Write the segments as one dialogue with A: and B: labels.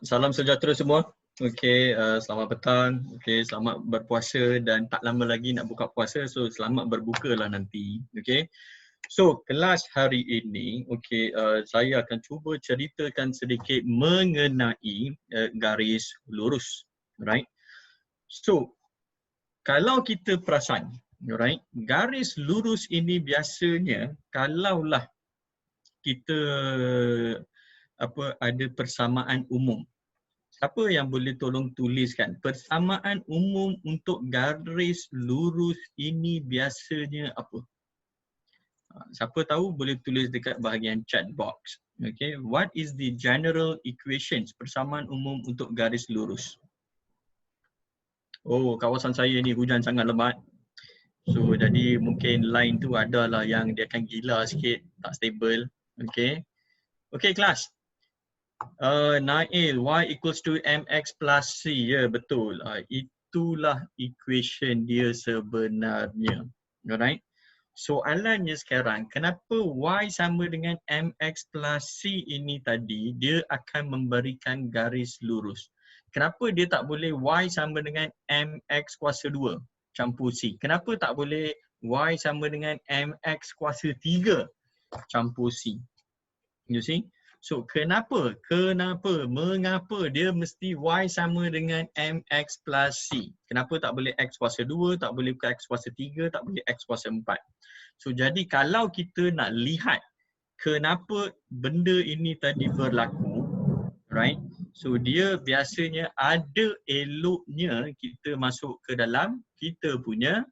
A: Salam sejahtera semua. Selamat petang. Selamat berpuasa dan tak lama lagi nak buka puasa, so selamat berbuka lah nanti. So kelas hari ini, saya akan cuba ceritakan sedikit mengenai garis lurus. Right? So kalau kita perasan, right, garis lurus ini biasanya kalaulah kita ada persamaan umum. Siapa yang boleh tolong tuliskan persamaan umum untuk garis lurus ini biasanya apa? Siapa tahu boleh tulis dekat bahagian chat box. What is the general equations persamaan umum untuk garis lurus? Oh, kawasan saya ni hujan sangat lebat. So jadi mungkin line tu adalah yang dia akan gila sikit, tak stable. Okay kelas. Nail, y equals to mx plus c. Ya, betul. Itulah equation dia sebenarnya. Alright. Soalannya sekarang, kenapa y sama dengan mx plus c ini tadi, dia akan memberikan garis lurus. Kenapa dia tak boleh y sama dengan mx kuasa 2 campur c? Kenapa tak boleh y sama dengan mx kuasa 3 campur c? You see? So mengapa dia mesti y sama dengan mx plus c? Kenapa tak boleh x kuasa 2, tak boleh x kuasa 3, tak boleh x kuasa 4? So jadi kalau kita nak lihat kenapa benda ini tadi berlaku, right? So dia biasanya ada eloknya kita masuk ke dalam kita punya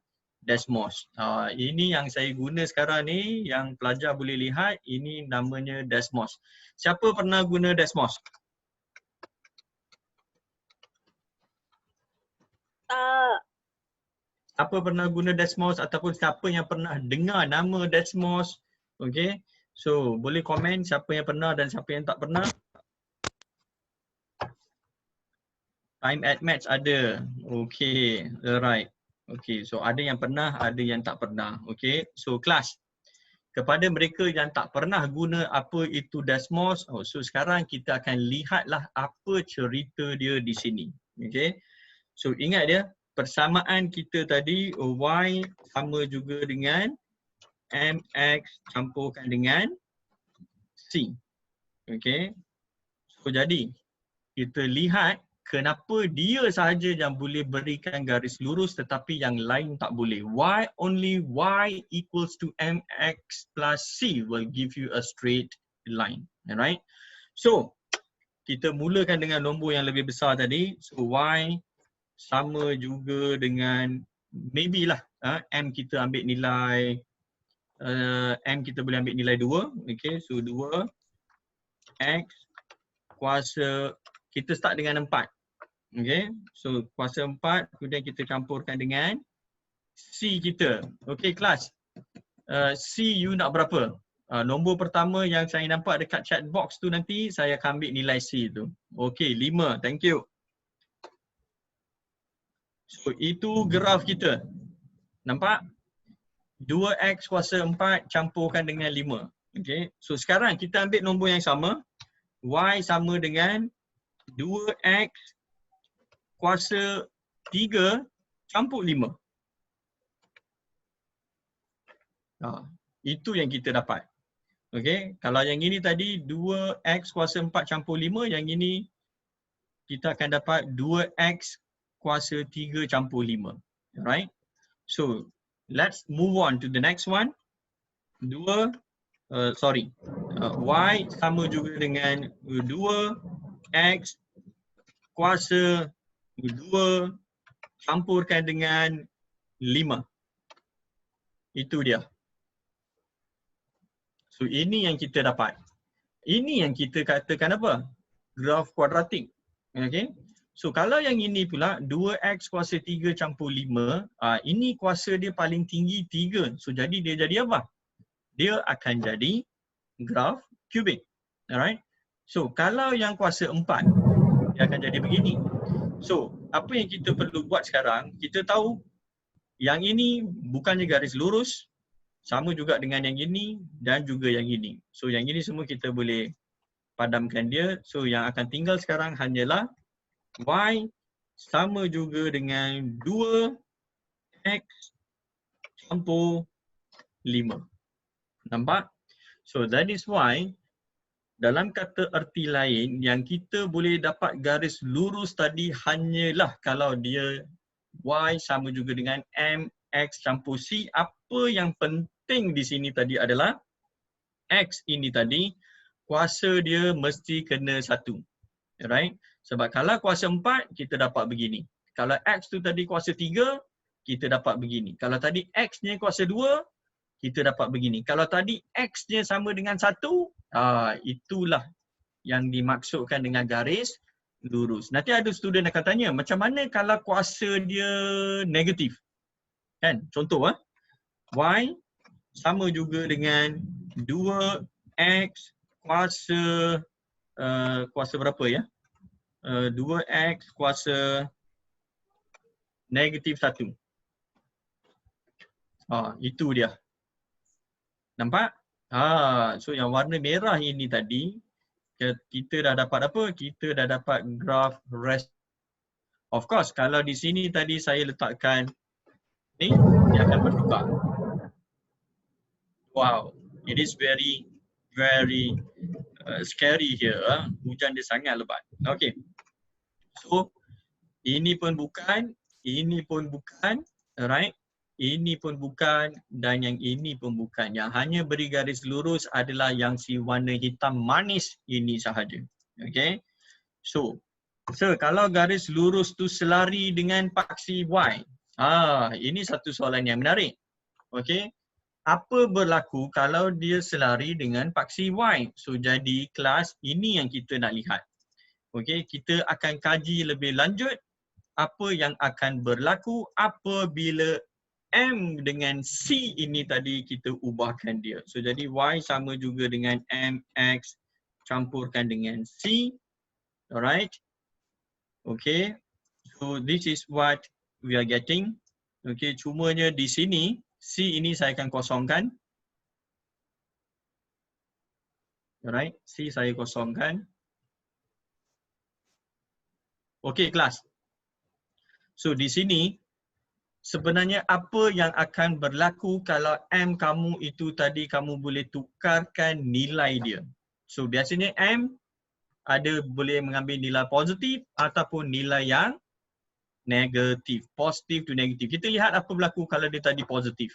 A: Desmos. Ini yang saya guna sekarang ni, yang pelajar boleh lihat, ini namanya Desmos. Siapa pernah guna Desmos? Siapa pernah guna Desmos ataupun siapa yang pernah dengar nama Desmos? So boleh komen siapa yang pernah dan siapa yang tak pernah. Time at match ada. Alright. So ada yang pernah, ada yang tak pernah. So kelas. Kepada mereka yang tak pernah guna apa itu Desmos, so sekarang kita akan lihatlah apa cerita dia di sini. So ingat dia, persamaan kita tadi y sama juga dengan mx campurkan dengan c. So jadi kita lihat kenapa dia sahaja yang boleh berikan garis lurus tetapi yang lain tak boleh. Why only y equals to mx plus c will give you a straight line. Alright. So kita mulakan dengan nombor yang lebih besar tadi. So y sama juga dengan maybe lah m kita ambil nilai m kita boleh ambil nilai 2. So 2 x kuasa, kita start dengan 4. So kuasa 4, kemudian kita campurkan dengan C kita. Kelas. C you nak berapa? Nombor pertama yang saya nampak dekat chat box tu nanti, saya akan ambil nilai C tu. 5. Thank you. So itu graf kita. Nampak? 2x kuasa 4 campurkan dengan 5. So sekarang kita ambil nombor yang sama. Y sama dengan 2x kuasa 3 campur 5. Itu yang kita dapat. Kalau yang ini tadi 2x kuasa 4 campur 5, yang ini kita akan dapat 2x kuasa 3 campur 5. Alright. So, let's move on to the next one. Y sama juga dengan 2x kuasa 2 campurkan dengan 5. Itu dia. So ini yang kita dapat. Ini yang kita katakan apa? Graf kuadratik. So kalau yang ini pula 2x kuasa 3 campur 5, ini kuasa dia paling tinggi 3. So jadi dia jadi apa? Dia akan jadi graf kubik. Alright. So kalau yang kuasa 4, dia akan jadi begini. So, apa yang kita perlu buat sekarang, kita tahu yang ini bukannya garis lurus, sama juga dengan yang ini dan juga yang ini. So, yang ini semua kita boleh padamkan dia. So yang akan tinggal sekarang hanyalah Y sama juga dengan 2X campur 5. Nampak? So that is why dalam kata erti lain yang kita boleh dapat garis lurus tadi hanyalah kalau dia Y sama juga dengan MX campur C. Apa yang penting di sini tadi adalah X ini tadi kuasa dia mesti kena 1. Right? Sebab kalau kuasa 4 kita dapat begini. Kalau X tu tadi kuasa 3 kita dapat begini. Kalau tadi X-nya kuasa 2 kita dapat begini. Kalau tadi X-nya sama dengan 1, itulah yang dimaksudkan dengan garis lurus. Nanti ada student akan tanya, macam mana kalau kuasa dia negatif? Kan? Contoh, Y sama juga dengan 2X kuasa berapa ya? 2X kuasa negatif 1. Itu dia. Nampak? So yang warna merah ini tadi, kita dah dapat apa? Kita dah dapat graph rest. Of course, kalau di sini tadi saya letakkan ni, dia akan bertukar. Wow, it is very scary here. Hujan dia sangat lebat. Okay. So, ini pun bukan, alright? Ini pun bukan dan yang ini pun bukan. Yang hanya beri garis lurus adalah yang si warna hitam manis ini sahaja. Okay. So kalau garis lurus tu selari dengan paksi Y. Ini satu soalan yang menarik. Okay. Apa berlaku kalau dia selari dengan paksi Y? So jadi kelas ini yang kita nak lihat. Okay. Kita akan kaji lebih lanjut apa yang akan berlaku apabila M dengan C ini tadi kita ubahkan dia. So jadi Y sama juga dengan MX campurkan dengan C. Alright. Okay. So this is what we are getting. Okay. Cumanya di sini C ini saya akan kosongkan. Alright. C saya kosongkan. Okay kelas. So di sini sebenarnya apa yang akan berlaku kalau M kamu itu tadi kamu boleh tukarkan nilai dia. So biasanya M ada boleh mengambil nilai positif ataupun nilai yang negatif. Positif to negatif. Kita lihat apa berlaku kalau dia tadi positif.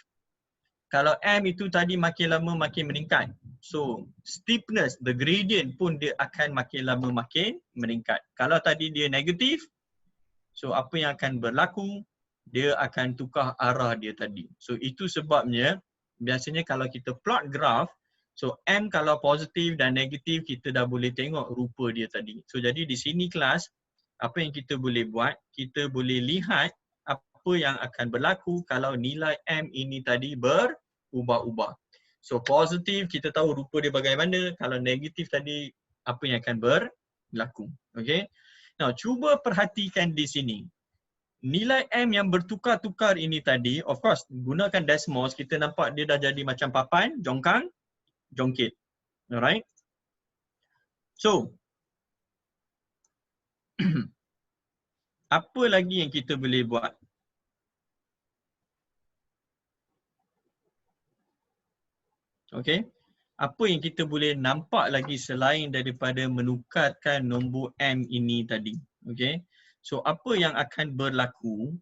A: Kalau M itu tadi makin lama makin meningkat. So steepness, the gradient pun dia akan makin lama makin meningkat. Kalau tadi dia negatif, so apa yang akan berlaku? Dia akan tukar arah dia tadi. So itu sebabnya biasanya kalau kita plot graph, so M kalau positif dan negatif kita dah boleh tengok rupa dia tadi. So jadi di sini kelas, apa yang kita boleh buat, kita boleh lihat apa yang akan berlaku kalau nilai M ini tadi berubah-ubah. So positif kita tahu rupa dia bagaimana, kalau negatif tadi apa yang akan berlaku. Okay. Now cuba perhatikan di sini. Nilai M yang bertukar-tukar ini tadi, of course, gunakan Desmos, kita nampak dia dah jadi macam papan, jongkang, jongkit. Alright? So, apa lagi yang kita boleh buat? Okay? Apa yang kita boleh nampak lagi selain daripada menukarkan nombor M ini tadi? Okay? So, apa yang akan berlaku?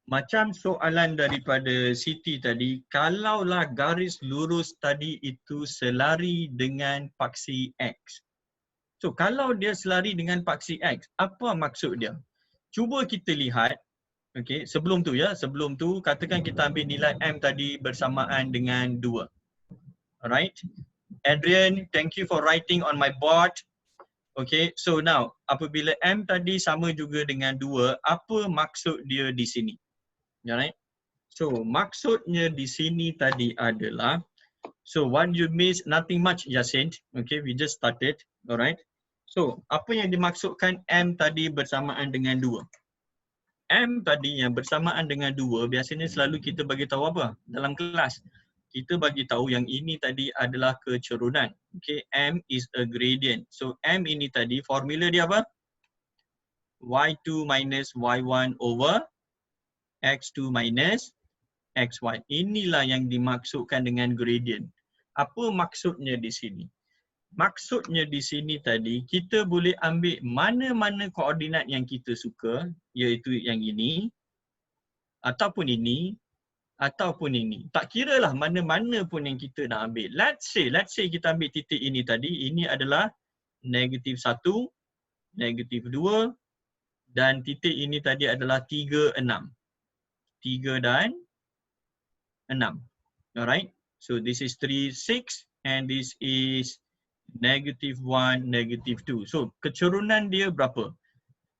A: Macam soalan daripada Siti tadi, kalaulah garis lurus tadi itu selari dengan paksi X. So, kalau dia selari dengan paksi X, apa maksud dia? Cuba kita lihat, okay, sebelum tu katakan kita ambil nilai M tadi bersamaan dengan 2. Alright. Adrian, thank you for writing on my board. Okay, so now apabila M tadi sama juga dengan 2, apa maksud dia di sini? Alright. So maksudnya di sini tadi adalah, so what you miss, nothing much Yasin. Okay, we just started. Alright. So apa yang dimaksudkan M tadi bersamaan dengan 2? M tadi yang bersamaan dengan 2 biasanya selalu kita bagi tahu apa dalam kelas? kita bagi tahu yang ini tadi adalah kecerunan. Okay, M is a gradient. So M ini tadi formula dia apa? Y2 minus Y1 over X2 minus XY. Inilah yang dimaksudkan dengan gradient. Apa maksudnya di sini? Maksudnya di sini tadi, kita boleh ambil mana-mana koordinat yang kita suka, iaitu yang ini, ataupun ini, ataupun ini. Tak kiralah mana-mana pun yang kita nak ambil. Let's say kita ambil titik ini tadi, ini adalah -1, -2, dan titik ini tadi adalah 3, 6. 3 dan 6. Alright? So this is 3, 6 and this is -1, -2. So kecerunan dia berapa?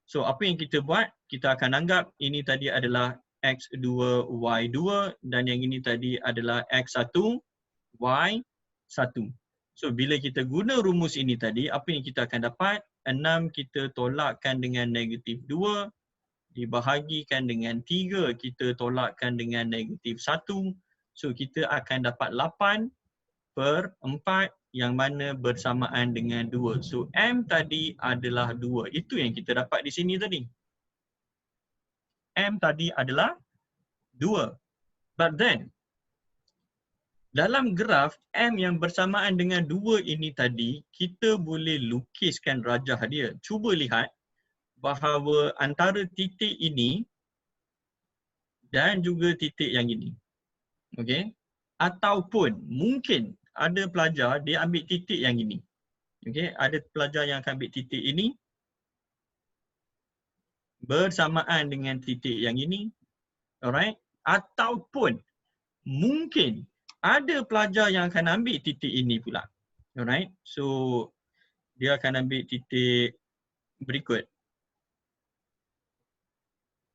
A: So apa yang kita buat? Kita akan anggap ini tadi adalah X2, Y2 dan yang ini tadi adalah X1, Y1. So bila kita guna rumus ini tadi, apa yang kita akan dapat? 6 kita tolakkan dengan -2, dibahagikan dengan 3, kita tolakkan dengan -1. So kita akan dapat 8/4 yang mana bersamaan dengan 2. So M tadi adalah 2. Itu yang kita dapat di sini tadi. M tadi adalah 2. But then, dalam graf M yang bersamaan dengan 2 ini tadi, kita boleh lukiskan rajah dia. Cuba lihat bahawa antara titik ini dan juga titik yang ini. Okey? Ataupun mungkin ada pelajar dia ambil titik yang ini. Okey, ada pelajar yang akan ambil titik ini bersamaan dengan titik yang ini. Alright? Ataupun mungkin ada pelajar yang akan ambil titik ini pula. Alright? So dia akan ambil titik berikut.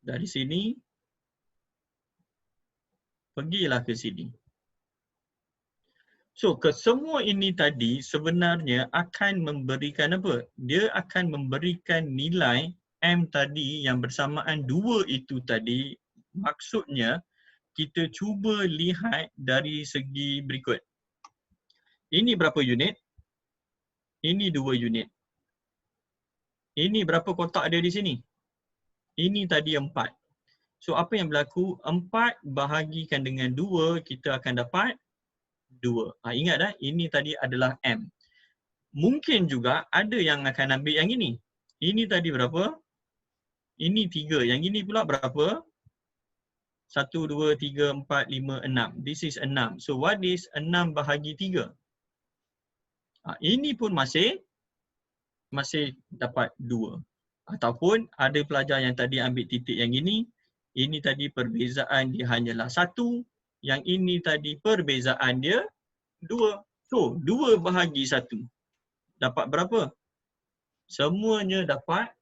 A: Dari sini pergilah ke sini. So, kesemua ini tadi sebenarnya akan memberikan apa? Dia akan memberikan nilai M tadi yang bersamaan 2 itu tadi. Maksudnya, kita cuba lihat dari segi berikut. Ini berapa unit? Ini 2 unit. Ini berapa kotak dia di sini? Ini tadi 4. So, apa yang berlaku? 4 bahagikan dengan 2, kita akan dapat 2. Ingat dah, ini tadi adalah M. Mungkin juga ada yang akan ambil yang ini. Ini tadi berapa? Ini 3. Yang ini pula berapa? 1, 2, 3, 4, 5, 6. This is 6. So what is 6 bahagi 3? Ini pun masih dapat 2. Ataupun ada pelajar yang tadi ambil titik yang ini. Ini tadi perbezaan dia hanyalah 1. Yang ini tadi perbezaan dia 2. So, 2 bahagi 1. Dapat berapa? Semuanya dapat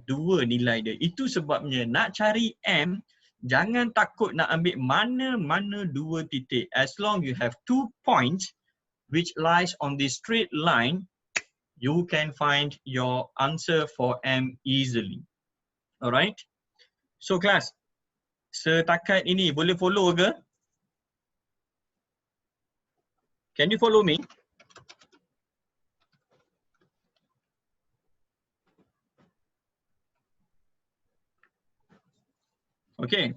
A: 2 nilai dia. Itu sebabnya nak cari M, jangan takut nak ambil mana-mana 2 titik. As long you have 2 points which lies on this straight line, you can find your answer for M easily. Alright? So class, setakat ini boleh follow ke? Can you follow me? Okay.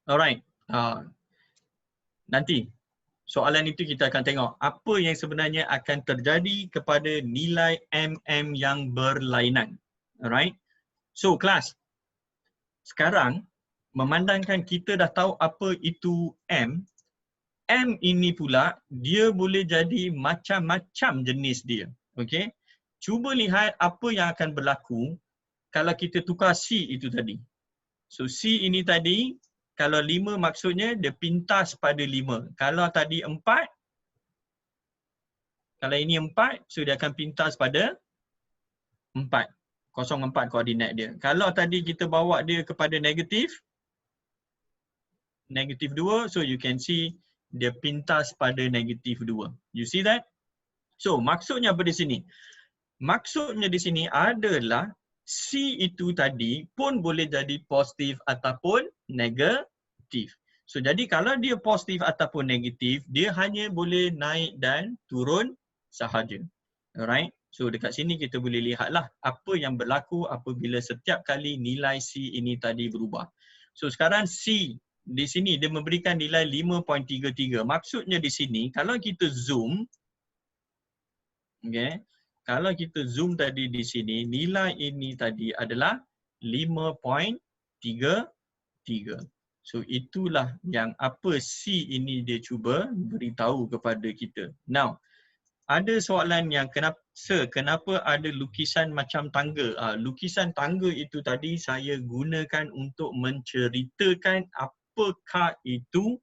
A: Alright. Nanti soalan itu kita akan tengok apa yang sebenarnya akan terjadi kepada nilai MM yang berlainan. Alright. So class, sekarang memandangkan kita dah tahu apa itu M, M ini pula dia boleh jadi macam-macam jenis dia. Okay. Cuba lihat apa yang akan berlaku kalau kita tukar C itu tadi. So C ini tadi, kalau 5 maksudnya dia pintas pada 5. Kalau tadi 4, kalau ini 4, so dia akan pintas pada 4. 0,4 koordinat dia. Kalau tadi kita bawa dia kepada negatif 2, so you can see dia pintas pada negatif 2. You see that? So maksudnya apa di sini? Maksudnya di sini adalah C itu tadi pun boleh jadi positif ataupun negatif. So jadi kalau dia positif ataupun negatif, dia hanya boleh naik dan turun sahaja. Alright. So dekat sini kita boleh lihatlah apa yang berlaku apabila setiap kali nilai C ini tadi berubah. So sekarang C di sini dia memberikan nilai 5.33. Maksudnya di sini kalau kita zoom, okay, kalau kita zoom tadi di sini, nilai ini tadi adalah 5.33. So itulah yang apa C ini dia cuba beritahu kepada kita. Now, ada soalan yang kenapa ada lukisan macam tangga? Lukisan tangga itu tadi saya gunakan untuk menceritakan apakah itu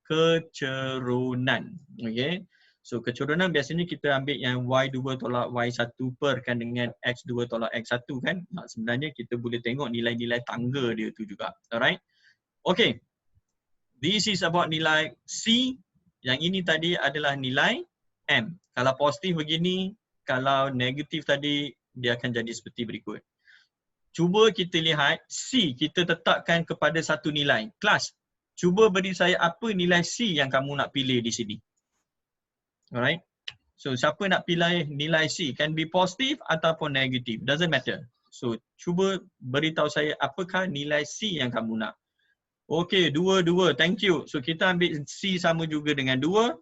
A: kecerunan. Okay. So kecerunan biasanya kita ambil yang Y2 tolak Y1 perkan dengan X2 tolak X1 kan. Sebenarnya kita boleh tengok nilai-nilai tangga dia tu juga. Alright. Okay. This is about nilai C. Yang ini tadi adalah nilai M. Kalau positif begini, kalau negatif tadi dia akan jadi seperti berikut. Cuba kita lihat C kita tetapkan kepada satu nilai. Kelas, cuba beri saya apa nilai C yang kamu nak pilih di sini. Alright. So siapa nak pilih nilai C? Can be positif ataupun negatif. Doesn't matter. So cuba beritahu saya apakah nilai C yang kamu nak. Okay, 2. Thank you. So kita ambil C sama juga dengan 2.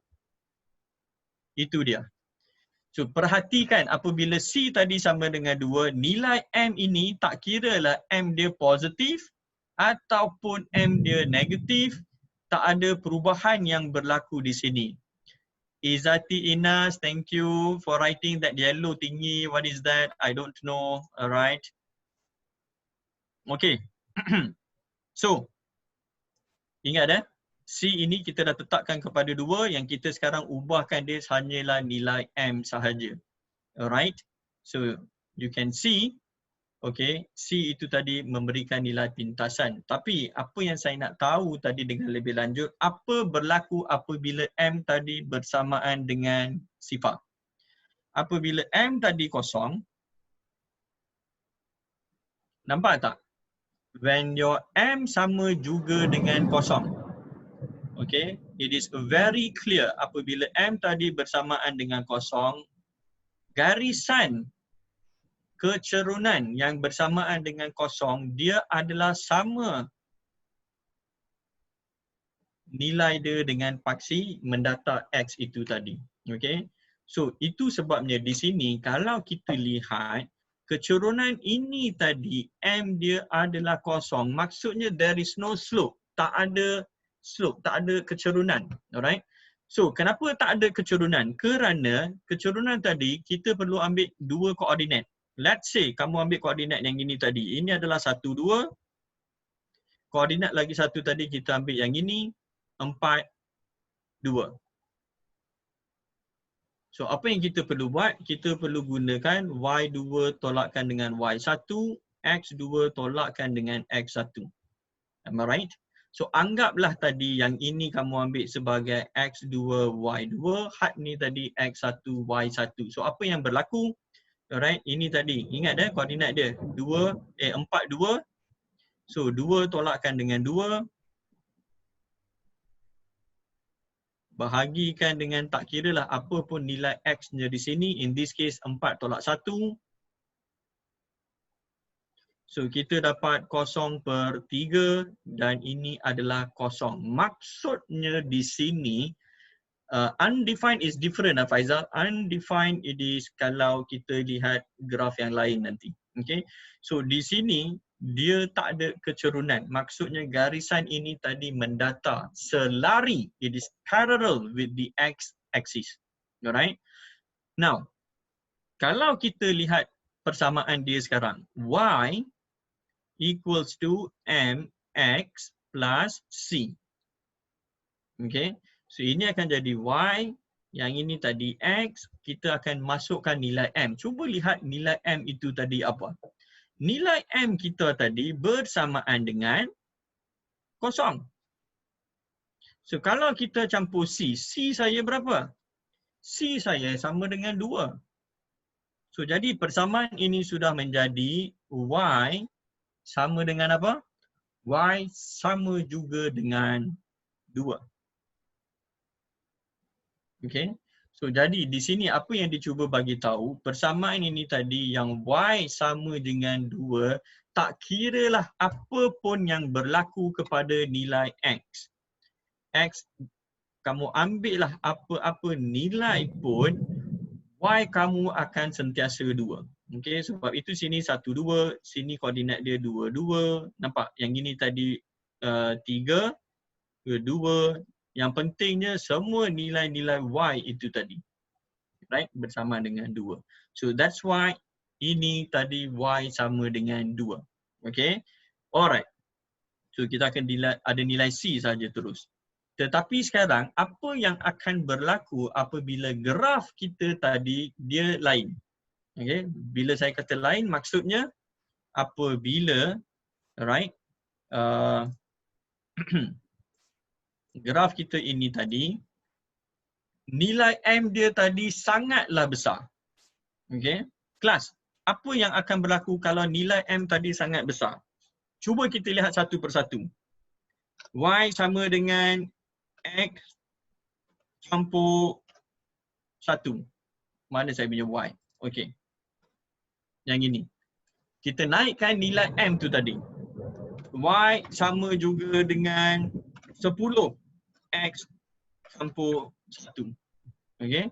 A: Itu dia. So perhatikan apabila C tadi sama dengan 2, nilai M ini tak kira lah M dia positif ataupun M dia negatif, tak ada perubahan yang berlaku di sini. Izati Inas, thank you for writing that yellow thingy. What is that? I don't know. Alright. Okay. So, ingat C ini kita dah tetapkan kepada 2, yang kita sekarang ubahkan dia hanyalah nilai M sahaja. Alright. So, you can see, okay, C itu tadi memberikan nilai pintasan. Tapi apa yang saya nak tahu tadi dengan lebih lanjut, apa berlaku apabila M tadi bersamaan dengan sifar. Apabila M tadi kosong, nampak tak? When your M sama juga dengan kosong. Okay, it is very clear apabila M tadi bersamaan dengan kosong, garisan kecerunan yang bersamaan dengan kosong, dia adalah sama nilai dia dengan paksi mendata X itu tadi. Okay. So itu sebabnya di sini kalau kita lihat kecerunan ini tadi M dia adalah kosong. Maksudnya there is no slope. Tak ada slope, tak ada kecerunan. Alright. So kenapa tak ada kecerunan? Kerana kecerunan tadi kita perlu ambil 2 koordinat. Let's say kamu ambil koordinat yang ini tadi. Ini adalah 1, 2. Koordinat lagi satu tadi kita ambil yang ini. 4, 2. So apa yang kita perlu buat? Kita perlu gunakan Y2 tolakkan dengan Y1. X2 tolakkan dengan X1. Am I right? So anggaplah tadi yang ini kamu ambil sebagai X2, Y2. Had ni tadi X1, Y1. So apa yang berlaku? Alright, ini tadi. Ingat koordinat dia. 4, 2. So 2 tolakkan dengan 2. Bahagikan dengan tak kira lah apa pun nilai X-nya di sini. In this case 4 tolak 1. So kita dapat 0/3 dan ini adalah 0. Maksudnya di sini undefined is different Faizal. Undefined it is kalau kita lihat graf yang lain nanti. Okay. So di sini dia tak ada kecerunan. Maksudnya garisan ini tadi mendata selari. It is parallel with the X axis. Alright. Now, kalau kita lihat persamaan dia sekarang. Y equals to MX plus C. Okay. So ini akan jadi Y, yang ini tadi X, kita akan masukkan nilai M. Cuba lihat nilai M itu tadi apa. Nilai M kita tadi bersamaan dengan 0. So kalau kita campur C, C saya berapa? C saya sama dengan 2. So jadi persamaan ini sudah menjadi Y sama dengan apa? Y sama juga dengan 2. Okay. So jadi di sini apa yang dicuba bagi tahu, persamaan ini tadi yang Y sama dengan 2, tak kiralah apa pun yang berlaku kepada nilai X. X, kamu ambillah apa-apa nilai pun, Y kamu akan sentiasa 2. Okay, sebab itu sini 1, 2, sini koordinat dia 2, 2. Nampak? Yang ini tadi 3, 2. Yang pentingnya semua nilai-nilai Y itu tadi. Right? Bersama dengan 2. So that's why ini tadi Y sama dengan 2. Okay? Alright. So kita akan ada nilai C saja terus. Tetapi sekarang apa yang akan berlaku apabila graf kita tadi dia lain? Okay? Bila saya kata lain maksudnya apabila right graf kita ini tadi nilai M dia tadi sangatlah besar. Okay? Kelas, apa yang akan berlaku kalau nilai M tadi sangat besar? Cuba kita lihat satu persatu. Y sama dengan X campur 1. Mana saya punya Y? Okay. Yang ini. Kita naikkan nilai M tu tadi. Y sama juga dengan 10 X campur 1. Okay.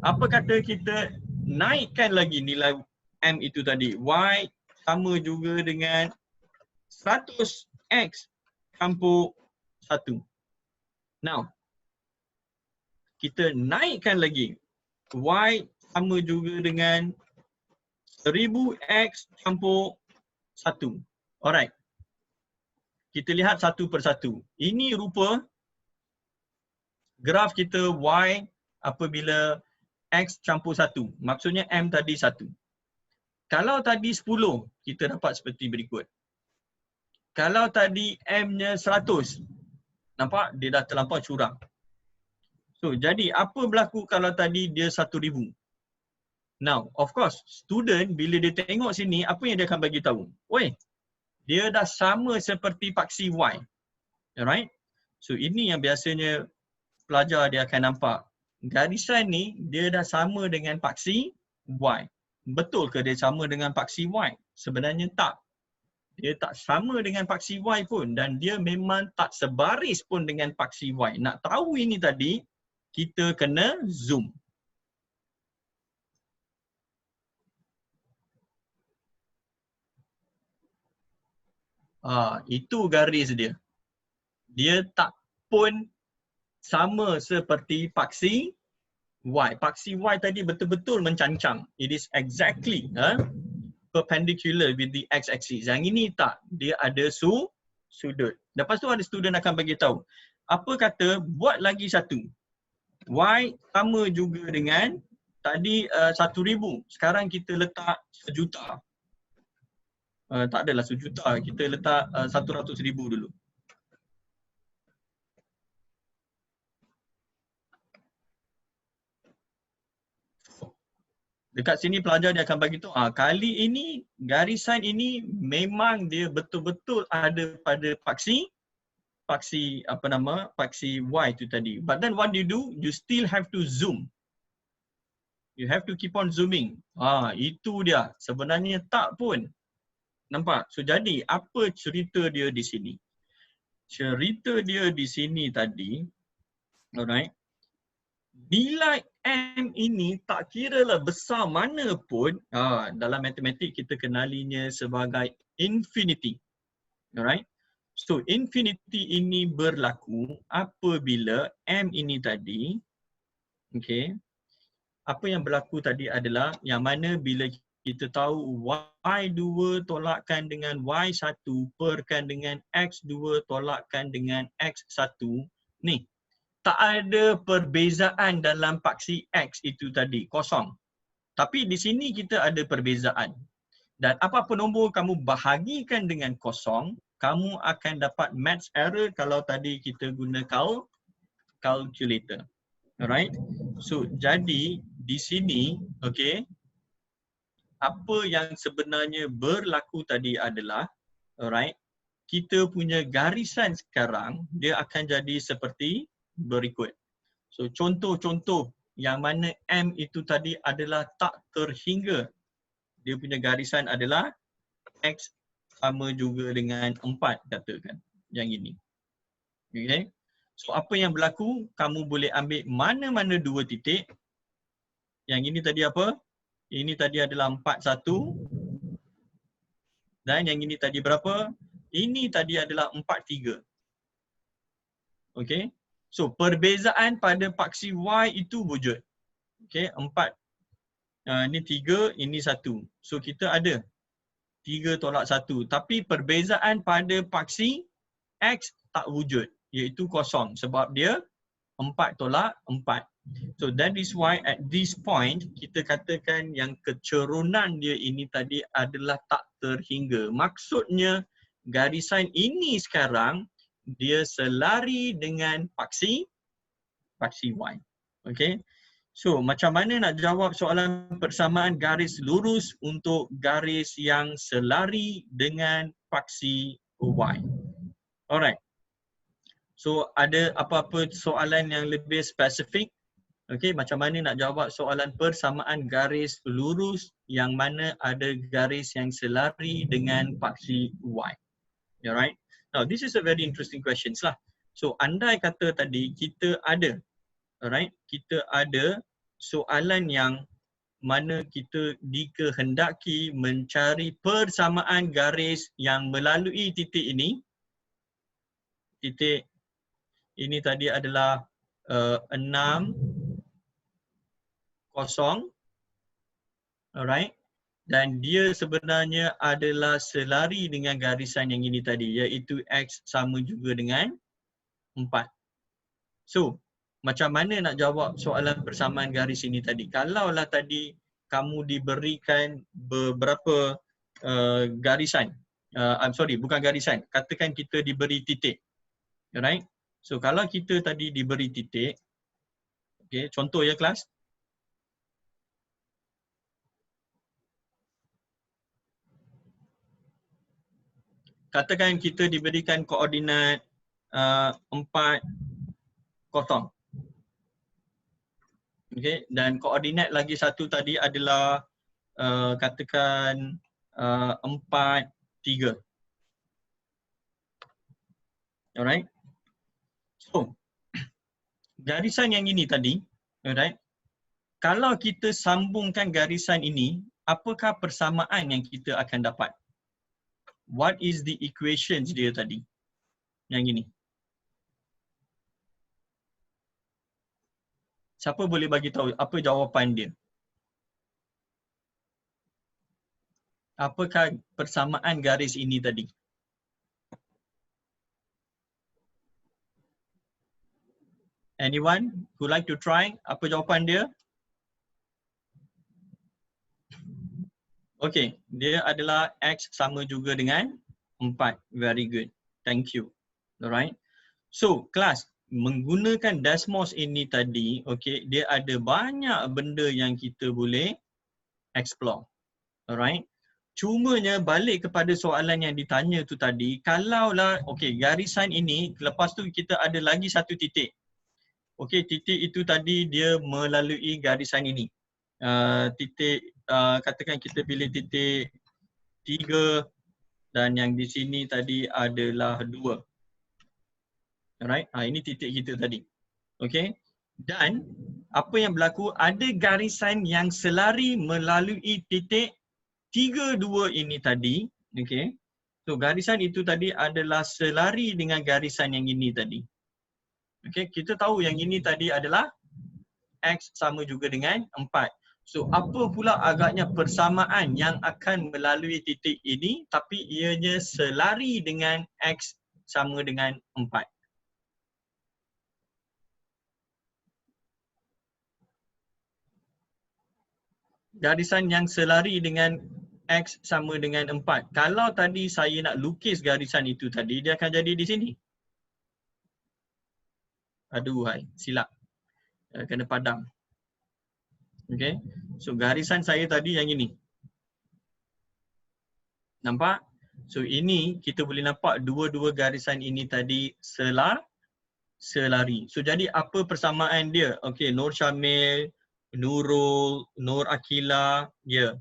A: Apa kata kita naikkan lagi nilai M itu tadi. Y sama juga dengan 100 X campur 1. Now, kita naikkan lagi. Y sama juga dengan 1000 X campur 1. Alright. Kita lihat satu persatu. Ini rupa graf kita Y apabila X campur 1. Maksudnya M tadi 1. Kalau tadi 10, kita dapat seperti berikut. Kalau tadi M-nya 100, nampak dia dah terlampau curang. So, jadi apa berlaku kalau tadi dia 1000? Now, of course, student bila dia tengok sini, apa yang dia akan bagi tahu? Oi, dia dah sama seperti paksi Y. Alright? So, ini yang biasanya pelajar dia akan nampak. Garisan ni, dia dah sama dengan paksi Y. Betul ke dia sama dengan paksi Y? Sebenarnya tak. Dia tak sama dengan paksi Y pun dan dia memang tak sebaris pun dengan paksi Y. Nak tahu ini tadi, kita kena zoom. Itu garis dia. Dia tak pun sama seperti paksi Y. Paksi Y tadi betul-betul mencancang. It is exactly perpendicular with the x-axis. Yang ini tak. Dia ada sudut. Lepas tu ada student akan bagi tahu. Apa kata buat lagi satu. Y sama juga dengan tadi 1000. Sekarang kita letak 1,000,000. Tak adalah 1,000,000. Kita letak 100,000 dulu. Dekat sini pelajar dia akan bagi tahu, kali ini garisan ini memang dia betul-betul ada pada paksi Y tu tadi. But then what you do, you still have to zoom. You have to keep on zooming. Itu dia. Sebenarnya tak pun. Nampak? So jadi apa cerita dia di sini? Cerita dia di sini tadi, alright. Nilai M ini tak kiralah besar mana pun, dalam matematik kita kenalinya sebagai infinity. Alright. So infinity ini berlaku apabila M ini tadi, okay, apa yang berlaku tadi adalah yang mana bila kita tahu Y2 tolakkan dengan Y1 perkan dengan X2 tolakkan dengan X1, ni tak ada perbezaan dalam paksi X itu tadi, kosong. Tapi di sini kita ada perbezaan. Dan apa-apa nombor kamu bahagikan dengan kosong, kamu akan dapat maths error kalau tadi kita guna calculator. Alright? So, jadi di sini, okay, apa yang sebenarnya berlaku tadi adalah, alright, kita punya garisan sekarang dia akan jadi seperti berikut. So contoh-contoh yang mana M itu tadi adalah tak terhingga. Dia punya garisan adalah X sama juga dengan 4 katakan. Yang ini. Okay. So apa yang berlaku, kamu boleh ambil mana-mana dua titik. Yang ini tadi apa? Ini tadi adalah 41. Dan yang ini tadi berapa? Ini tadi adalah 43. Okay. So perbezaan pada paksi Y itu wujud. Okay, 4. Ini 3, ini 1. So kita ada 3 tolak 1. Tapi perbezaan pada paksi X tak wujud. Iaitu kosong. Sebab dia 4 tolak 4. So that is why at this point kita katakan yang kecerunan dia ini tadi adalah tak terhingga. Maksudnya garisan ini sekarang dia selari dengan paksi Y. Okay. So macam mana nak jawab soalan persamaan garis lurus untuk garis yang selari dengan paksi Y? Alright. So ada apa-apa soalan yang lebih spesifik? Okay, macam mana nak jawab soalan persamaan garis lurus yang mana ada garis yang selari dengan paksi Y. Alright. Now this is a very interesting questions lah. So andai kata tadi kita ada, alright, kita ada soalan yang mana kita dikehendaki mencari persamaan garis yang melalui titik ini. Titik ini tadi adalah 6, 0, alright, dan dia sebenarnya adalah selari dengan garisan yang ini tadi, iaitu X sama juga dengan 4. So, macam mana nak jawab soalan persamaan garis ini tadi? Kalaulah tadi kamu diberikan beberapa garisan, bukan garisan, katakan kita diberi titik, alright. So, kalau kita tadi diberi titik, okay, contoh ya kelas. Katakan kita diberikan koordinat 4, 0. Okay, dan koordinat lagi satu tadi adalah katakan 4, 3. Alright. So, garisan yang ini tadi, alright, kalau kita sambungkan garisan ini, apakah persamaan yang kita akan dapat? What is the equations dia tadi? Yang ini. Siapa boleh bagi tahu apa jawapan dia? Apakah persamaan garis ini tadi? Anyone who like to try? Apa jawapan dia? Okay, dia adalah X sama juga dengan 4. Very good. Thank you. Alright. So, kelas, menggunakan Desmos ini tadi, okay, dia ada banyak benda yang kita boleh explore. Alright. Cumanya balik kepada soalan yang ditanya tu tadi, kalaulah, okay, garisan ini, lepas tu kita ada lagi satu titik. Okay, titik itu tadi dia melalui garisan ini. Titik, katakan kita pilih titik 3 dan yang di sini tadi adalah 2. Alright, ini titik kita tadi. Okay, dan apa yang berlaku, ada garisan yang selari melalui titik 3, 2 ini tadi. Okay, so garisan itu tadi adalah selari dengan garisan yang ini tadi. Okay, kita tahu yang ini tadi adalah X sama juga dengan 4. So, apa pula agaknya persamaan yang akan melalui titik ini tapi ianya selari dengan X sama dengan 4? Garisan yang selari dengan X sama dengan 4. Kalau tadi saya nak lukis garisan itu tadi, dia akan jadi di sini. Aduh, silap. Kena padam. Okay. So, garisan saya tadi yang ini. Nampak? So ini kita boleh nampak dua-dua garisan ini tadi selari. So jadi apa persamaan dia? Okay, Nur Syamil, Nurul, Nur Akila, ya.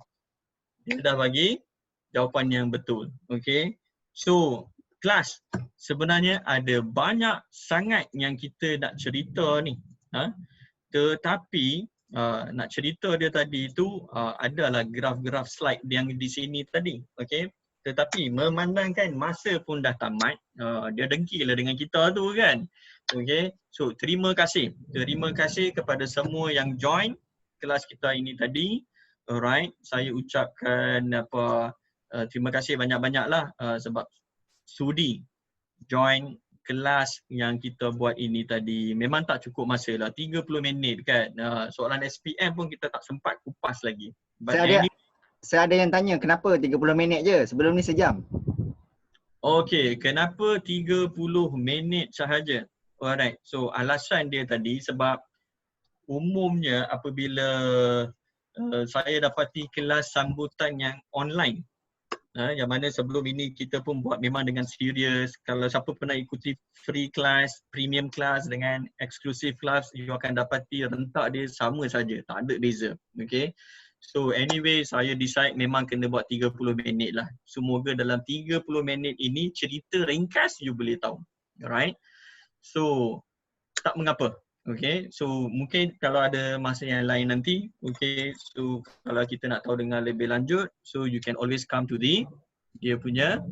A: Dia dah bagi jawapan yang betul. Okay. So kelas, sebenarnya ada banyak sangat yang kita nak cerita ni. Tetapi nak cerita dia tadi tu adalah graf-graf slide yang di sini tadi. Okay. Tetapi memandangkan masa pun dah tamat, dia dengkilah dengan kita tu kan. Okay. So terima kasih. Terima kasih kepada semua yang join kelas kita ini tadi. Alright. Saya ucapkan terima kasih banyak-banyaklah sebab sudi join kelas yang kita buat ini tadi. Memang tak cukup masa lah, 30 minit kan. Soalan SPM pun kita tak sempat kupas lagi.
B: Saya ada yang tanya, kenapa 30 minit je? Sebelum ni sejam.
A: Okay, kenapa 30 minit sahaja? Alright, so alasan dia tadi sebab umumnya apabila saya dapati kelas sambutan yang online, yang mana sebelum ini kita pun buat memang dengan serius. Kalau siapa pernah ikuti free class, premium class dengan exclusive class, you akan dapati rentak dia sama saja, tak ada beza. Okay. So anyway, saya decide memang kena buat 30 minit lah. Semoga dalam 30 minit ini cerita ringkas you boleh tahu. Alright. So tak mengapa. Okay, so mungkin kalau ada masa yang lain nanti, okay, so kalau kita nak tahu dengan lebih lanjut, so you can always come to dia punya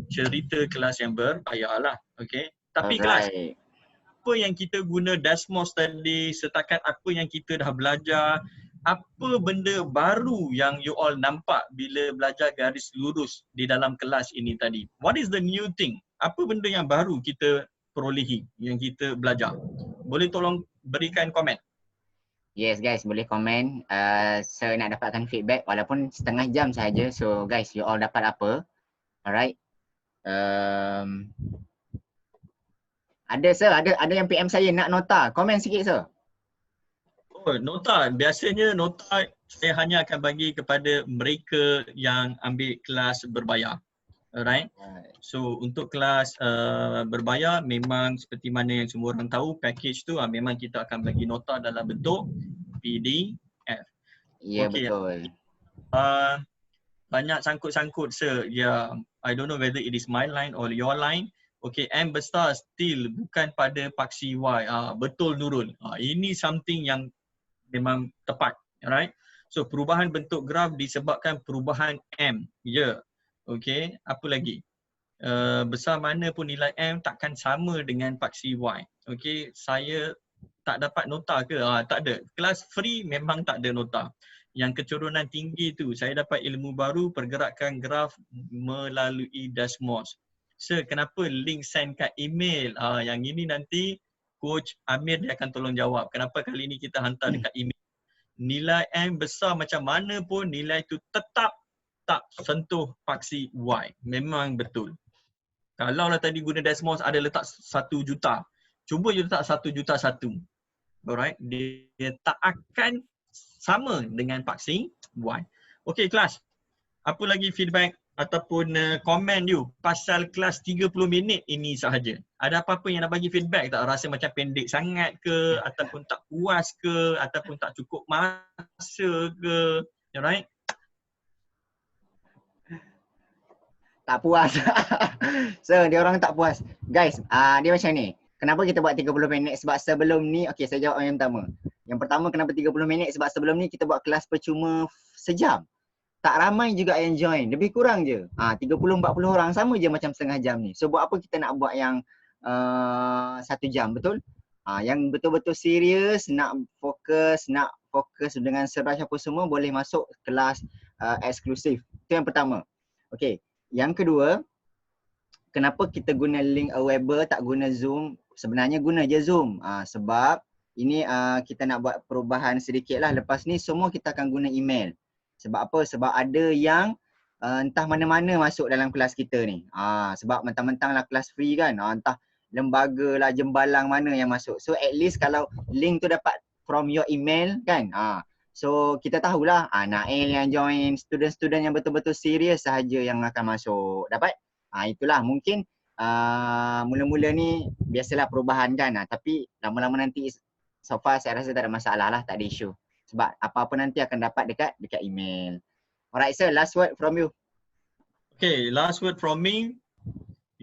A: cerita kelas yang berbayar lah. Okay, tapi kelas, apa yang kita guna Desmos tadi, setakat apa yang kita dah belajar, apa benda baru yang you all nampak bila belajar garis lurus di dalam kelas ini tadi? What is the new thing? Apa benda yang baru kita perolehi, yang kita belajar? Boleh tolong berikan komen?
B: Yes guys, boleh komen. Saya nak dapatkan feedback walaupun setengah jam sahaja. So guys, you all dapat apa? Alright. Ada sir, ada yang PM saya nak nota. Komen sikit sir.
A: Oh, nota. Biasanya nota saya hanya akan bagi kepada mereka yang ambil kelas berbayar. Alright. So untuk kelas berbayar memang seperti mana yang semua orang tahu, package tu memang kita akan bagi nota dalam bentuk PDF.
B: Ya, okay, betul.
A: Banyak sangkut-sangkut sir. Yeah, I don't know whether it is my line or your line. Okay, M besar still bukan pada paksi Y. Betul Nurul. Ini something yang memang tepat. Alright. So perubahan bentuk graf disebabkan perubahan M. Ya. Yeah. Okay, apa lagi? Besar mana pun nilai M takkan sama dengan paksi Y. Okay, saya tak dapat nota ke? Tak ada. Kelas free memang tak ada nota. Yang keturunan tinggi tu, saya dapat ilmu baru pergerakan graf melalui Desmos. Sir, kenapa link send kat email? Yang ini nanti Coach Amir dia akan tolong jawab. Kenapa kali ini kita hantar dekat email? Nilai M besar macam mana pun, nilai tu tetap tak sentuh paksi Y. Memang betul. Kalau lah tadi guna Desmos ada letak 1 juta. Cuba you letak 1 juta 1. Alright. Dia tak akan sama dengan paksi Y. Okay kelas. Apa lagi feedback ataupun komen you pasal kelas 30 minit ini sahaja? Ada apa-apa yang nak bagi feedback tak? Rasa macam pendek sangat ke? Ataupun tak puas ke? Ataupun tak cukup masa ke? Alright.
B: Tak puas. So, dia orang tak puas. Guys, dia macam ni. Kenapa kita buat 30 minit? Sebab sebelum ni, okay, saya jawab yang pertama. Yang pertama, kenapa 30 minit? Sebab sebelum ni kita buat kelas percuma sejam. Tak ramai juga yang join. Lebih kurang je. 30-40 orang. Sama je macam setengah jam ni. So, buat apa kita nak buat yang 1 jam, betul? Yang betul-betul serius, nak fokus dengan search apa semua, boleh masuk kelas eksklusif. Itu yang pertama. Okay. Yang kedua, kenapa kita guna link Aweber tak guna Zoom? Sebenarnya guna je Zoom. Sebab ini kita nak buat perubahan sedikit lah. Lepas ni semua kita akan guna email. Sebab apa? Sebab ada yang entah mana-mana masuk dalam kelas kita ni. Sebab mentang-mentang lah kelas free kan. Entah lembaga lah, jembalang mana yang masuk. So at least kalau link tu dapat from your email kan. So kita tahulah Nail yang join, student-student yang betul-betul serius sahaja yang akan masuk dapat. Itulah mungkin mula-mula ni biasalah perubahan kan, tapi lama-lama nanti so far saya rasa tak ada masalah lah, tak ada isu. Sebab apa-apa nanti akan dapat dekat email. Alright sir, last word from you.
A: Okay, last word from me.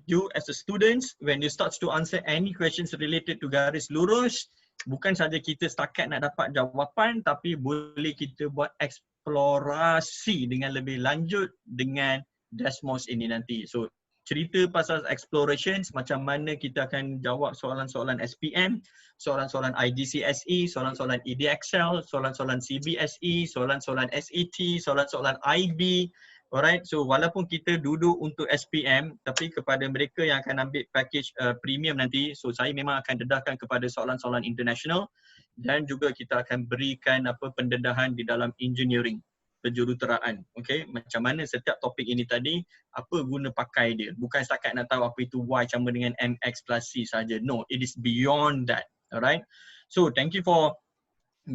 A: You as a students, when you start to answer any questions related to garis lurus, bukan saja kita setakat nak dapat jawapan, tapi boleh kita buat eksplorasi dengan lebih lanjut dengan Desmos ini nanti. So cerita pasal explorations, macam mana kita akan jawab soalan-soalan SPM, soalan-soalan IGCSE, soalan-soalan EDXL, soalan-soalan CBSE, soalan-soalan SAT, soalan-soalan IB. Alright, so walaupun kita duduk untuk SPM, tapi kepada mereka yang akan ambil package premium nanti, so saya memang akan dedahkan kepada soalan-soalan international dan juga kita akan berikan pendedahan di dalam engineering, penjuruteraan. Okay, macam mana setiap topik ini tadi, apa guna pakai dia. Bukan setakat nak tahu apa itu Y sama dengan MX plus C saja. No, it is beyond that. Alright, so thank you for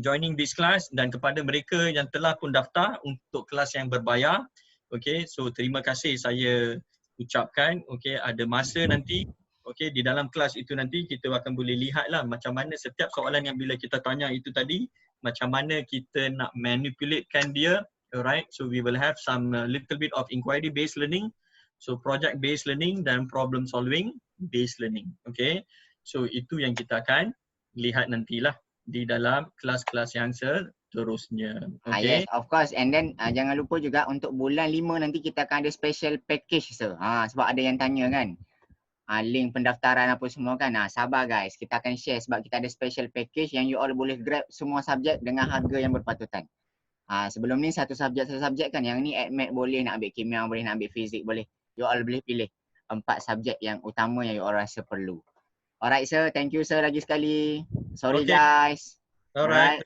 A: joining this class dan kepada mereka yang telah pun daftar untuk kelas yang berbayar. Okay, so terima kasih saya ucapkan. Okay, ada masa nanti, okay, di dalam kelas itu nanti kita akan boleh lihatlah macam mana setiap soalan yang bila kita tanya itu tadi, macam mana kita nak manipulatekan dia. Alright, so we will have some little bit of inquiry based learning, so project based learning dan problem solving based learning. Okay, so itu yang kita akan lihat nantilah di dalam kelas-kelas yang seterusnya. Okay.
B: Yes, of course. And then jangan lupa juga untuk bulan 5 nanti kita akan ada special package sir. Sebab ada yang tanya kan. Link pendaftaran apa semua kan. Sabar guys, kita akan share sebab kita ada special package yang you all boleh grab semua subjek dengan harga yang berpatutan. Sebelum ni satu subjek kan. Yang ni AdMed boleh nak ambil kimia, boleh nak ambil fizik, boleh. You all boleh pilih 4 subjek yang utama yang you all rasa perlu. Alright sir, thank you sir lagi sekali. Sorry guys.
A: Alright.